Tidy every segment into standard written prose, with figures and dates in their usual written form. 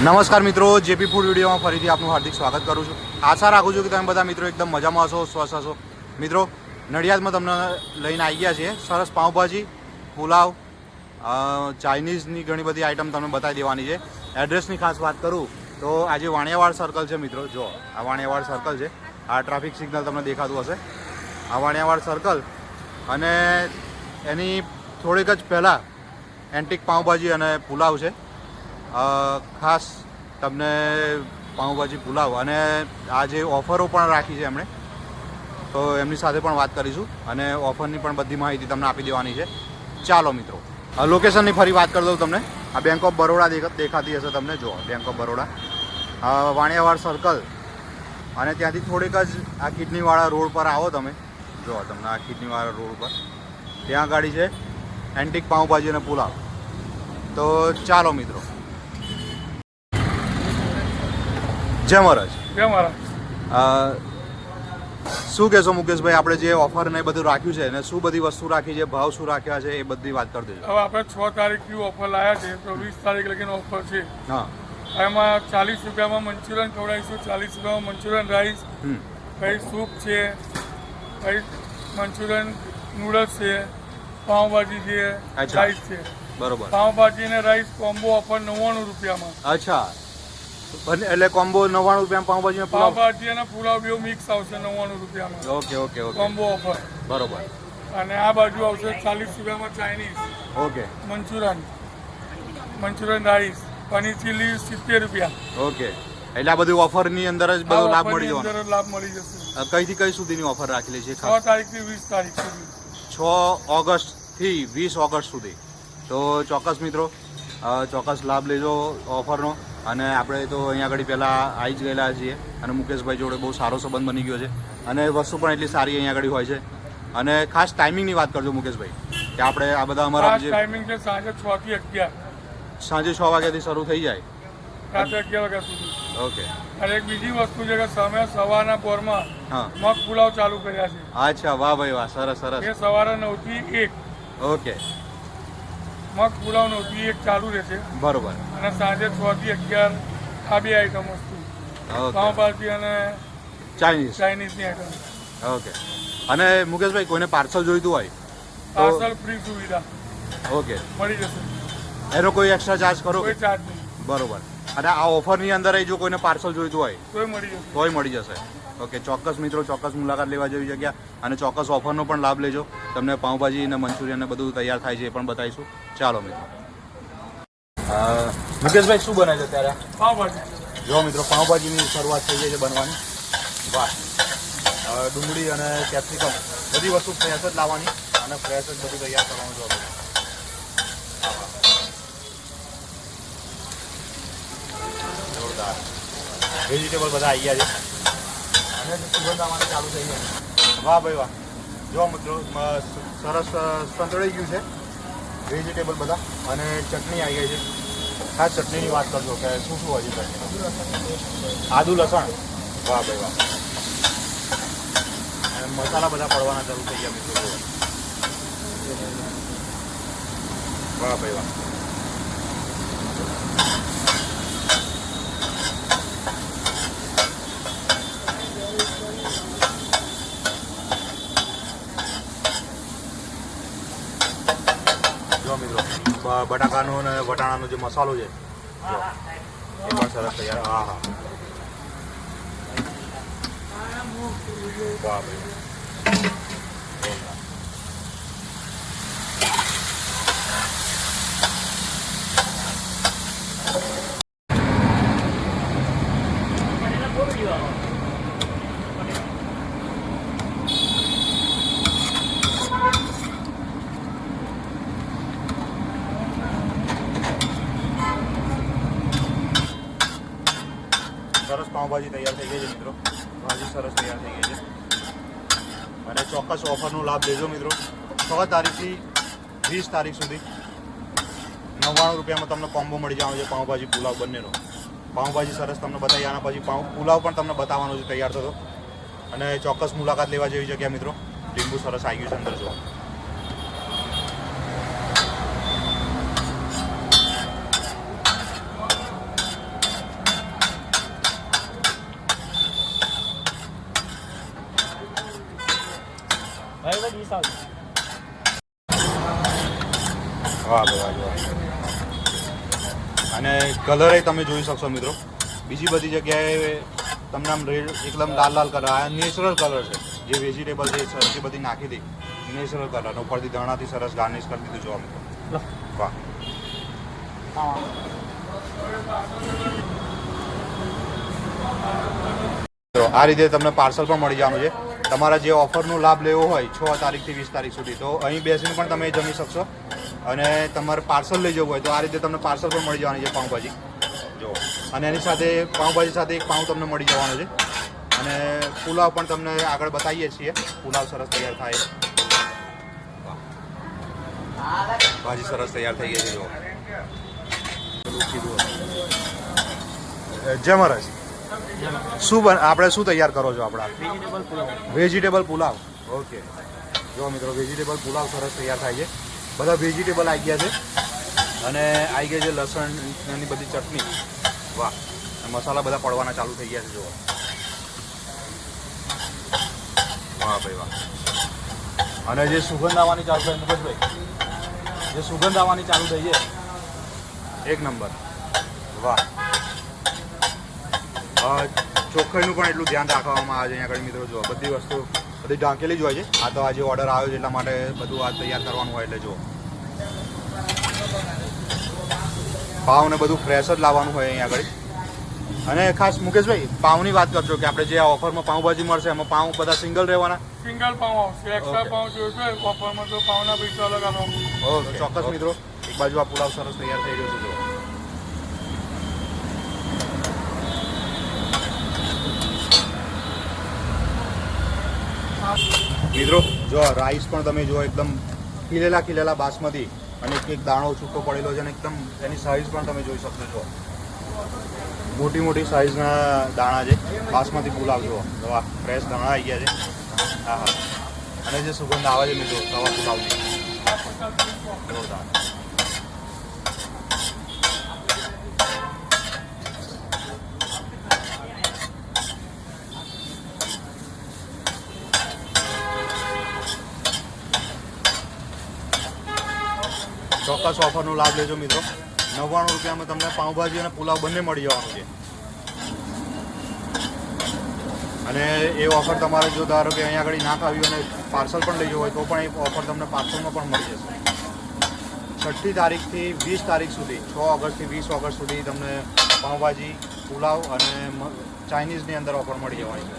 નમસ્કાર મિત્રો, JP food વિડીયોમાં ફરીથી આપનું હાર્દિક સ્વાગત કરું છું. આશા રાખું છું કે તમે બધા મિત્રો એકદમ મજામાં હશો, સ્વસ્થ હશો. મિત્રો, નડિયાદમાં તમને લઈને આવી ગયા છીએ સરસ પાઉંભાજી, પુલાવ, ચાઇનીઝની ઘણી બધી આઈટમ તમને બતાવી દેવાની છે. એડ્રેસની ખાસ વાત કરું તો આજે વાણિયાવાડ સર્કલ છે મિત્રો. જો આ વાણિયાવાડ સર્કલ છે, આ ટ્રાફિક સિગ્નલ તમને દેખાતું હશે. આ વાણિયાવાડ સર્કલ અને એની થોડીક જ પહેલાં એન્ટિક પાઉંભાજી અને પુલાવ છે. ખાસ તમને પાઉંભાજી પુલાવ અને આ જે ઓફરો પણ રાખી છે એમણે, તો એમની સાથે પણ વાત કરીશું અને ઓફરની પણ બધી માહિતી તમને આપી દેવાની છે. ચાલો મિત્રો, લોકેશનની ફરી વાત કરી દઉં તમને. આ બેંક ઓફ બરોડા દેખાતી હશે તમને. જો bank of Baroda, Vaniyawad circle અને ત્યાંથી થોડીક જ આ કિડનીવાળા રોડ પર આવો તમે. જો તમને આ કિડનીવાળા રોડ પર ત્યાં ગાડી છે એન્ટિક પાઉંભાજી અને પુલાવ. તો ચાલો મિત્રો, જય મહારાજ. જય મહારાજ. શું કહેશો મુકેશભાઈ, આપણે જે ઓફર ને બધું રાખ્યું છે અને શું બધી વસ્તુ રાખી છે, ભાવ શું રાખ્યા છે, એ બધી વાત કરી દેજો. હવે આપણે 6 તારીખથી ઓફર લાવ્યા છે, તો 20 તારીખ લગીનો ઓફર છે. હા, એમાં 40 રૂપિયામાં મંચુરિયન ખવડાવીશું, 40 રૂપિયામાં મંચુરિયન રાઈસ, પછી સૂપ છે, પછી મંચુરિયન નૂડલ્સ છે, પાઉંભાજી છે, રાઈસ છે. બરોબર. પાઉંભાજી અને રાઈસ કોમ્બો ઓફર 99 રૂપિયામાં. અચ્છા, એટલે કોમ્બો 99 રૂપિયામાં પાઉંભાજી અને પુલાવ. પાઉંભાજી અને પુલાવ બેવ મિક્સ આવશે 99 રૂપિયામાં. Okay okay okay, combo offer. બરોબર. અને આ બાજુ આવશે 40 રૂપિયામાં Chinese, okay, Manchurian rice, paneer chilli 70 રૂપિયા. ઓકે, એટલે આ બધું ઓફરની અંદર જ બધો લાભ મળી જવાનો. લાભ મળી જશે. કઈથી કઈ સુધીની ઓફર રાખેલી છે? 6 તારીખથી 20 તારીખ સુધી. 6 ઓગસ્ટથી 20 ઓગસ્ટ સુધી. તો ચોક્કસ મિત્રો, ચોક્કસ લાભ લેજો ઓફરનો. અને આપણે તો અહીંયા આગળ પહેલાં આવી જ ગયેલા છીએ અને મુકેશભાઈ જોડે બહુ સારો સંબંધ બની ગયો છે અને વસ્તુ પણ એટલી સારી અહીંયા આગળ હોય છે. અને ખાસ ટાઈમિંગની વાત કરજો મુકેશભાઈ, કે આપણે આ બધા અમારા જે ટાઈમિંગ છે સાંજે 6 થી 11, સાંજે 6 વાગ્યાથી શરૂ થઈ જાય, રાત્રે 11 વાગ્યા સુધી. ઓકે. અને એક બીજી વસ્તુ છે કે તમે સવારના પોરમાં હા, મગ પુલાવ ચાલુ કર્યા છે. અચ્છા, વાહ ભાઈ વાહ, સરસ સરસ. એ સવારે 9 થી 1. ઓકે, મગ પુલાવ 9 થી 1 ચાલુ રહેશે. બરોબર. અને સાંજે 6 થી 11 આ બે આઈટમ વસ્તુ, પાઉંભાજી અને ચાઇનીઝની આઈટમ. ઓકે. અને મુકેશભાઈ, કોઈને પાર્સલ જોઈતું હોય પાર્સલ ફ્રી સુવિધા. ઓકે, મળી જશે. એનો કોઈ એક્સ્ટ્રા ચાર્જ ખરો? કોઈ ચાર્જ નહીં. બરોબર. અને આ ઓફરની અંદર જો કોઈને પાર્સલ જોઈતું હોય તોય મળી જશે. તોય મળી જશે. ઓકે, ચોક્કસ મિત્રો, ચોક્કસ મુલાકાત લેવા જેવી જગ્યા અને ચોક્કસ ઓફરનો પણ લાભ લેજો. તમને પાઉંભાજી અને મંચુરિયન ને બધું તૈયાર થાય છે એ પણ બતાવીશું. ચાલો મિત્રો. મુકેશભાઈ, શું બને છે અત્યારે? પાઉંભાજી. જો મિત્રો, પાઉંભાજીની શરૂઆત થઈ ગઈ છે બનવાની. વાહ. ડુંગળી અને કેપ્સિકમ બધી વસ્તુ ફ્રેશ જ લાવવાની અને ફ્રેશ જ બધું તૈયાર કરવાનું. જો જોરદાર વેજીટેબલ બધા આવી ગયા છે અને સુગંધ આવવાની ચાલુ થઈ ગઈ. વાહ ભાઈ વાહ. જો મિત્રો, સરસ સંતળાઈ ગયું છે વેજીટેબલ બધા અને ચટણી આવી ગઈ છે. ખાસ ચટણીની વાત કરજો કે શું શું હોય છે ચટણી? આદુ લસણ. વાહ ભાઈ વાહ. અને મસાલા બધા પડવાના ચાલુ થઈ ગયા મિત્રો. વાહ ભાઈ વાહ. જો મિત્રો, બટાકાનો અને વટાણાનો જે મસાલો છે એ પણ સરસ તૈયાર. હા હા, વાહ ભાઈ. સરસ પાઉંભાજી તૈયાર થઈ ગઈ છે મિત્રો. ભાજી સરસ તૈયાર થઈ ગઈ છે અને ચોક્કસ ઓફરનો લાભ લેજો મિત્રો. 6 તારીખથી 20 તારીખ સુધી 99 રૂપિયામાં તમને કોમ્બો મળી જવાનો છે પાઉંભાજી પુલાવ બંનેનો. પાઉંભાજી સરસ તમને બતાવી, આના પછી પુલાવ પણ તમને બતાવવાનો છે તૈયાર થતો. અને ચોક્કસ મુલાકાત લેવા જેવી જગ્યા મિત્રો. લીંબુ સરસ આવી ગયું છે અંદર. જો મસાલો. વાહ ભાઈ વાહ. અને કલર તમે જોઈ શકશો મિત્રો, બીજી બધી જગ્યાએ તમને આમ રેડ એકદમ લાલ લાલ કલર, આ નેચરલ કલર છે. જે વેજીટેબલ છે સબ્જી બધી નાખી હતી, નેચરલ કલર, ઉપરથી ધાણાથી સરસ ગાર્નિશ કરી દીધું જોવા મિત્રો. લો. વાહ. હા. આ રીતે તમને પાર્સલ પણ મળી જવાનું છે. તમારા જે ઓફરનો લાભ લેવો હોય 6 તારીખથી 20 તારીખ સુધી, તો અહીં બેસીને પણ તમે જમી શકશો. અને તમારે પાર્સલ લઈ જવું હોય તો આ રીતે તમને પાર્સલ પણ મળી જવાની છે પાઉંભાજી જો. અને એની સાથે પાઉંભાજી સાથે એક પાઉં તમને મળી જવાનું છે. અને પુલાવ પણ તમને આગળ બતાવીએ છીએ. પુલાવ સરસ તૈયાર થાય, ભાજી સરસ તૈયાર થઈ ગઈ છે જો. જય મહારાજ. આપણે શું તૈયાર કરો છો આપણા? Vegetable pulao. Vegetable pulao. Okay. જો મિત્રો વેજીટેબલ પુલાવ સરસ તૈયાર થાય છે. બધા વેજીટેબલ આવી ગયા છે અને આવી ગઈ છે લસણની બધી ચટણી. વાહ. મસાલા બધા પડવાના ચાલુ થઈ ગયા છે જો. વાહ ભાઈ વાહ. અને જે સુગંધ આવવાની ચાલુ થઈ, મુકેશભાઈ, જે સુગંધ આવવાની ચાલુ થઈ છે, એક નંબર. વાહ. ચોખ્ખાઈનું પણ એટલું ધ્યાન રાખવામાં આવે છે અહીંયા આગળ મિત્રો. જો બધી વસ્તુ બધી ઢાંકેલી જ હોય છે. આ તો આજે ઓર્ડર આવ્યો છે એટલા માટે બધું આ તૈયાર કરવાનું હોય એટલે જો. પાવ ને બધું ફ્રેશ જ લાવવાનું હોય અહીંયા આગળ. અને ખાસ મુકેશભાઈ, પાવની વાત કરજો કે આપણે જે આ ઓફરમાં પાઉંભાજી મળશે એમાં પાઉં બધા સિંગલ રહેવાના? સિંગલ પાઉં આવશે. એક્સ્ટ્રા પાઉં જોઈશે ઓફરમાં તો પાઉંના પૈસા અલગ આપવાનું. ઓકે, ચોક્કસ મિત્રો. એક બાજુ આ પુલાવ સરસ તૈયાર થઈ રહ્યો છે જો. મિત્રો જો રાઈસ પણ તમે જો એકદમ ખીલેલા બાસમતી, અને એક દાણો છૂટો પડેલો છે અને એકદમ એની સાઈઝ પણ તમે જોઈ શકશો છો. મોટી સાઈઝના દાણા છે. બાસમતી પુલાવ જુઓ. વાહ, ફ્રેશ દાણા આવી ગયા છે. હા હા. અને જે સુગંધ આવે છે મિત્રો તવા પુલાવની, જોરદાર. ચોક્કસ ઓફરનો લાભ લેજો મિત્રો. 99 રૂપિયામાં તમને પાઉંભાજી અને પુલાવ બંને મળી જવાનું છે. અને એ ઓફર તમારે જો ધારો કે અહીંયા આગળ ના ખાવી અને પાર્સલ પણ લઈ જવું હોય તો પણ એ ઓફર તમને પાર્સલમાં પણ મળી જશે. 6 તારીખથી 20 તારીખ સુધી, 6 ઓગસ્ટથી 20 ઓગસ્ટ સુધી તમને પાઉંભાજી, પુલાવ અને ચાઇનીઝની અંદર ઓફર મળી જવાની છે.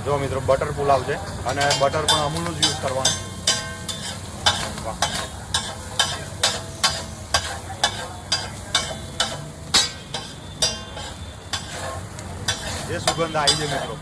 જો મિત્રો બટર પુલાવ છે અને બટર પણ અમૂલનું જ યુઝ કરવાનું. વાહ. જે સુગંધ આવી છે મિત્રો.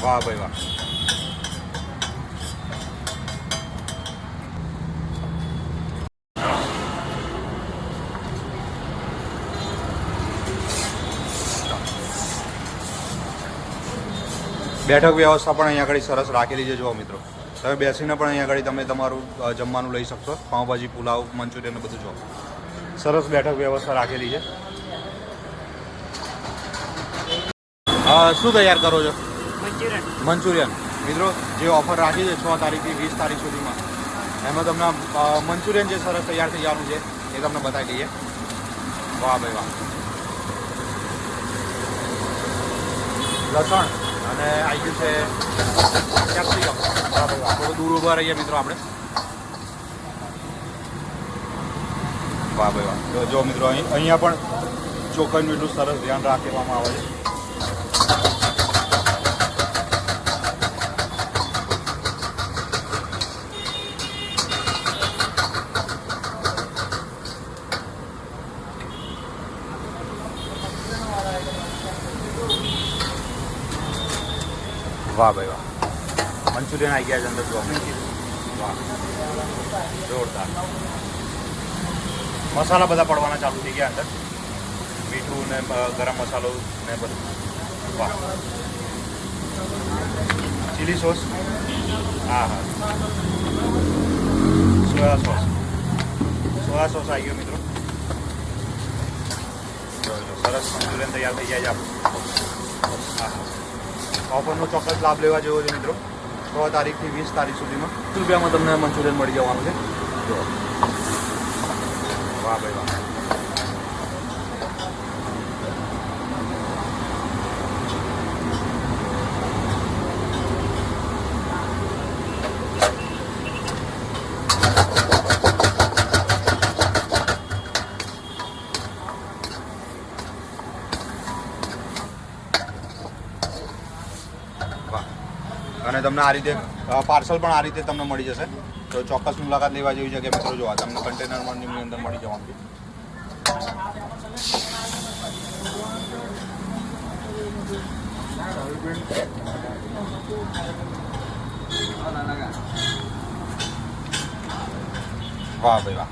વાહ ભાઈ વાહ. બેઠક વ્યવસ્થા પણ અહીંયા આગળ સરસ રાખેલી છે જુઓ મિત્રો. તમે બેસીને પણ અહીંયા આગળ તમે તમારું જમવાનું લઈ શકશો. પાઉંભાજી, પુલાવ, મંચુરિયન બધું જો સરસ બેઠક વ્યવસ્થા રાખેલી છે. શું તૈયાર કરો છો? મંચુરિયન. મિત્રો જે ઓફર રાખી છે 6 તારીખથી 20 તારીખ સુધીમાં, એમાં તમને મંચુરિયન જે સરસ તૈયાર થઈ જવાનું છે એ તમને બતાવી દઈએ. વાહ ભાઈ વાહ. લસણ અને આવી ગયું છે કેપ્સિકમ. બરાબર. થોડું દૂર ઊભા રહીએ મિત્રો આપણે. વાહ ભાઈ વાહ. જો મિત્રો અહીંયા પણ ચોખ્ખાઈનું એટલું સરસ ધ્યાન રાખવામાં આવે છે. વાહ ભાઈ વાહ. મંચુરિયન આવી ગયા છે અંદર જો. વાહ, જોરદાર. મસાલા બધા પડવાના ચાલુ થઈ ગયા અંદર. મીઠું ને ગરમ મસાલો ને બધું. વાહ. Chilli sauce. હા હા. Soya sauce. સોયા સોસ આવી ગયો મિત્રો. જોઈ લો, સરસ મંચુરિયન તૈયાર થઈ જાય છે આપણું. હા, ઓફરનો ચોક્કસ લાભ લેવા જેવો છે મિત્રો. 6 તારીખથી 20 તારીખ સુધીમાં રૂપિયામાં તમને મંચુરિયન મળી જવાનું છે. જો વાહ ભાઈ વાહ. અને તમને આ રીતે પાર્સલ પણ આ રીતે તમને મળી જશે. તો ચોક્કસ મુલાકાત લેવા જેવી છે કે મિત્રો જો આ તમને કન્ટેનરમાં ની અંદર મળી જવાનું છે. વાહ ભાઈ વાહ.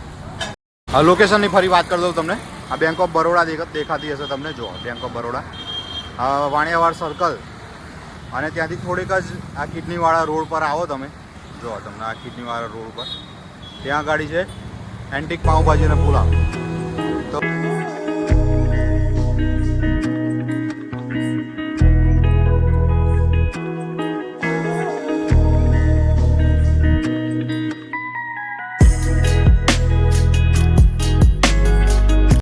હા, લોકેશનની ફરી વાત કરી દઉં તમને. આ બેંક ઓફ બરોડા દેખાતી હશે તમને. જો bank of Baroda, Vaniyawad circle, અને ત્યાંથી થોડીક જ આ કિડનીવાળા રોડ પર આવો તમે. જો તમને આ કિડનીવાળા રોડ પર ત્યાં ગાડી છે એન્ટિક પાઉંભાજી અને પુલાવ. તો